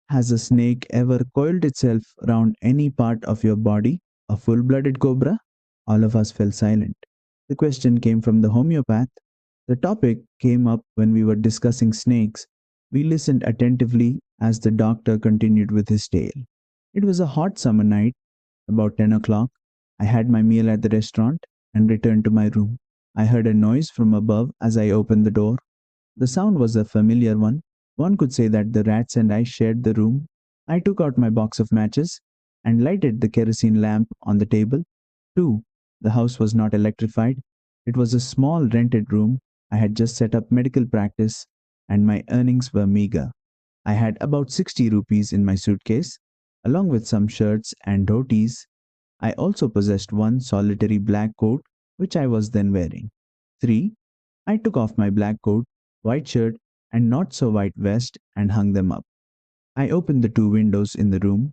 Has a snake ever coiled itself around any part of your body? A full blooded cobra? All of us fell silent. The question came from the homeopath. The topic came up when we were discussing snakes. We listened attentively as the doctor continued with his tale. It was a hot summer night, about 10 o'clock. I had my meal at the restaurant and returned to my room. I heard a noise from above as I opened the door. The sound was a familiar one. One could say that the rats and I shared the room. I took out my box of matches and lighted the kerosene lamp on the table. 2. The house was not electrified. It was a small rented room. I had just set up medical practice and my earnings were meager. I had about 60 rupees in my suitcase, along with some shirts and dhotis. I also possessed one solitary black coat, which I was then wearing. 3. I took off my black coat, white shirt, and not so white vest and hung them up. I opened the two windows in the room.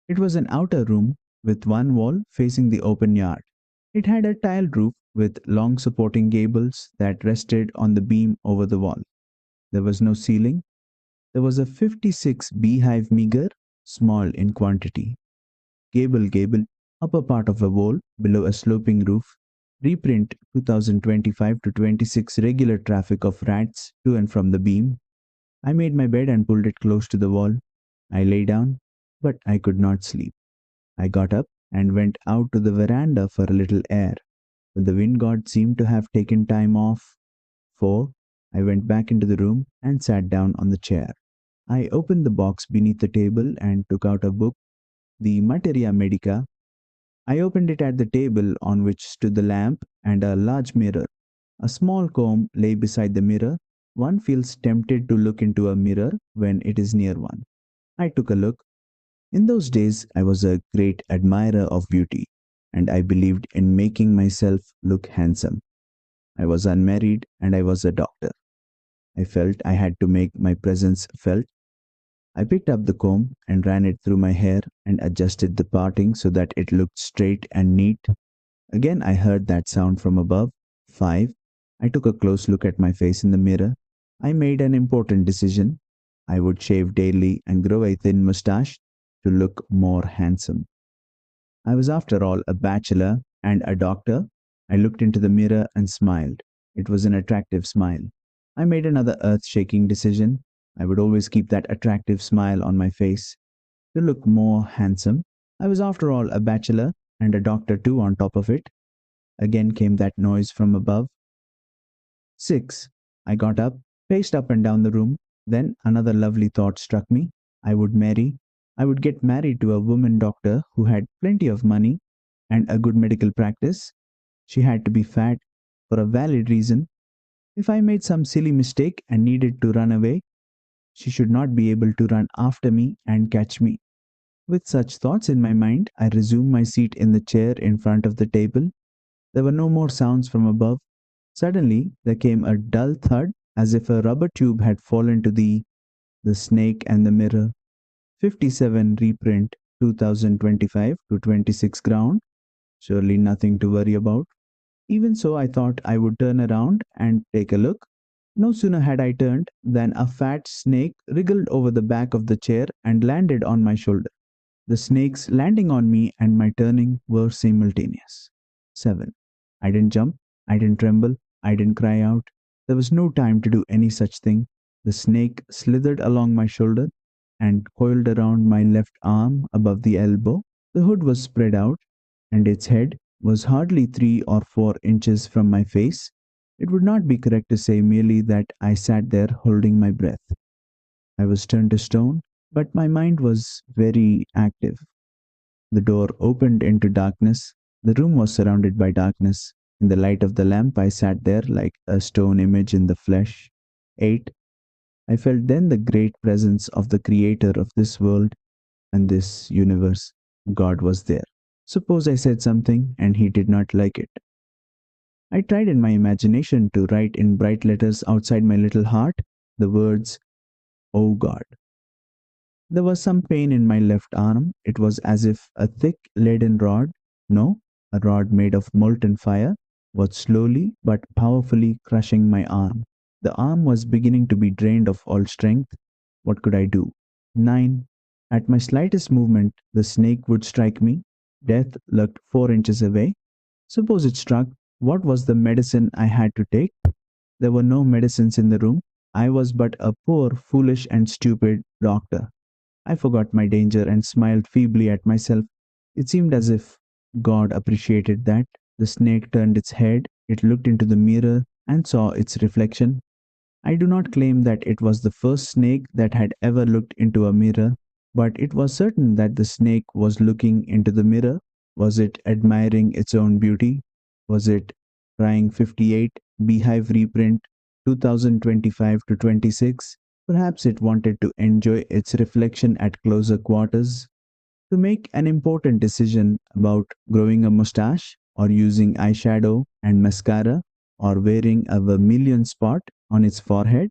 It was an outer room with one wall facing the open yard. It had a tiled roof with long supporting gables that rested on the beam over the wall. There was no ceiling. There was a 56 beehive meager, small in quantity. Gable, upper part of a wall below a sloping roof. Reprint 2025 to 26 regular traffic of rats to and from the beam. I made my bed and pulled it close to the wall. I lay down, but I could not sleep. I got up and went out to the veranda for a little air, but the wind god seemed to have taken time off. 4. I went back into the room and sat down on the chair. I opened the box beneath the table and took out a book, the Materia Medica. I opened it at the table on which stood the lamp and a large mirror. A small comb lay beside the mirror. One feels tempted to look into a mirror when it is near one. I took a look. In those days, I was a great admirer of beauty, and I believed in making myself look handsome. I was unmarried and I was a doctor. I felt I had to make my presence felt. I picked up the comb and ran it through my hair and adjusted the parting so that it looked straight and neat. Again, I heard that sound from above. 5. I took a close look at my face in the mirror. I made an important decision. I would shave daily and grow a thin mustache to look more handsome. I was, after all, a bachelor and a doctor. I looked into the mirror and smiled. It was an attractive smile. I made another earth shaking decision. I would always keep that attractive smile on my face to look more handsome. I was, after all, a bachelor and a doctor too on top of it. Again came that noise from above. 6. I got up, paced up and down the room. Then another lovely thought struck me. I would marry. I would get married to a woman doctor who had plenty of money and a good medical practice. She had to be fat for a valid reason. If I made some silly mistake and needed to run away, she should not be able to run after me and catch me. With such thoughts in my mind, I resumed my seat in the chair in front of the table. There were no more sounds from above. Suddenly, there came a dull thud as if a rubber tube had fallen to the snake and the mirror. 57 reprint 2025 to 26 ground. Surely nothing to worry about. Even so, I thought I would turn around and take a look. No sooner had I turned than a fat snake wriggled over the back of the chair and landed on my shoulder. The snake's landing on me and my turning were simultaneous. 7. I didn't jump, I didn't tremble, I didn't cry out. There was no time to do any such thing. The snake slithered along my shoulder and coiled around my left arm above the elbow. The hood was spread out, and its head was hardly 3 or 4 inches from my face. It would not be correct to say merely that I sat there holding my breath. I was turned to stone, but my mind was very active. The door opened into darkness. The room was surrounded by darkness. In the light of the lamp, I sat there like a stone image in the flesh. 8. I felt then the great presence of the creator of this world and this universe. God was there. Suppose I said something and he did not like it. I tried in my imagination to write in bright letters outside my little heart the words, "Oh God." There was some pain in my left arm. It was as if a thick leaden rod, no, a rod made of molten fire, was slowly but powerfully crushing my arm. The arm was beginning to be drained of all strength. What could I do? 9. At my slightest movement, the snake would strike me. Death lurked 4 inches away. Suppose it struck, what was the medicine I had to take? There were no medicines in the room. I was but a poor, foolish, and stupid doctor. I forgot my danger and smiled feebly at myself. It seemed as if God appreciated that. The snake turned its head, it looked into the mirror, and saw its reflection. I do not claim that it was the first snake that had ever looked into a mirror, but it was certain that the snake was looking into the mirror. Was it admiring its own beauty? Was it trying 58 Beehive reprint 2025 to 26? Perhaps it wanted to enjoy its reflection at closer quarters. To make an important decision about growing a mustache, or using eyeshadow and mascara, or wearing a vermilion spot on its forehead.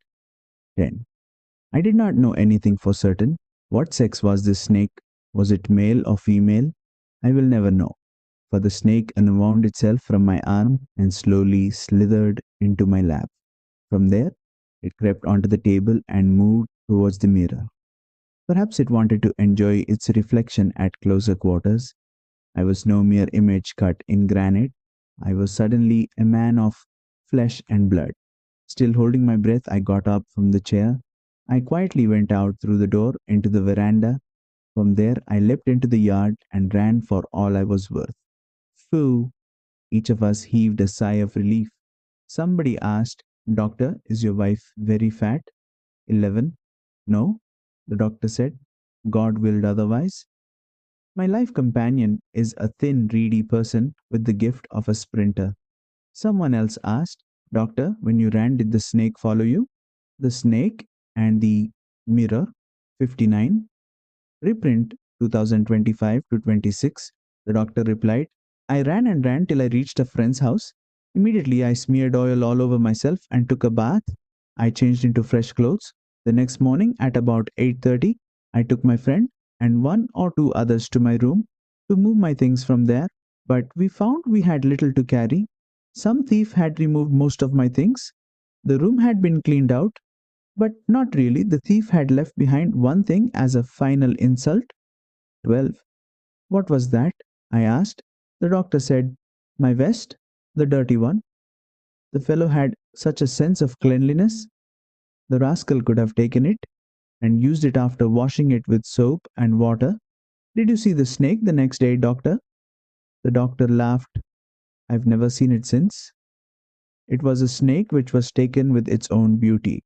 10. I did not know anything for certain. What sex was this snake? Was it male or female? I will never know, for the snake unwound itself from my arm and slowly slithered into my lap. From there, it crept onto the table and moved towards the mirror. Perhaps it wanted to enjoy its reflection at closer quarters. I was no mere image cut in granite. I was suddenly a man of flesh and blood. Still holding my breath, I got up from the chair. I quietly went out through the door into the veranda. From there, I leapt into the yard and ran for all I was worth. Phew! Each of us heaved a sigh of relief. Somebody asked, Doctor, is your wife very fat? 11. No, the doctor said. God willed otherwise. My life companion is a thin, reedy person with the gift of a sprinter. Someone else asked, Doctor, when you ran, did the snake follow you? The snake and the mirror, 59. Reprint 2025 to 26. The doctor replied, I ran and ran till I reached a friend's house. Immediately I smeared oil all over myself and took a bath. I changed into fresh clothes. The next morning at about 8:30, I took my friend and one or two others to my room to move my things from there, but we found we had little to carry. Some thief had removed most of my things. The room had been cleaned out, but not really. The thief had left behind one thing as a final insult. 12. What was that? I asked. The doctor said, My vest, the dirty one. The fellow had such a sense of cleanliness. The rascal could have taken it and used it after washing it with soap and water. Did you see the snake the next day, doctor? The doctor laughed. I've never seen it since. It was a snake which was taken with its own beauty.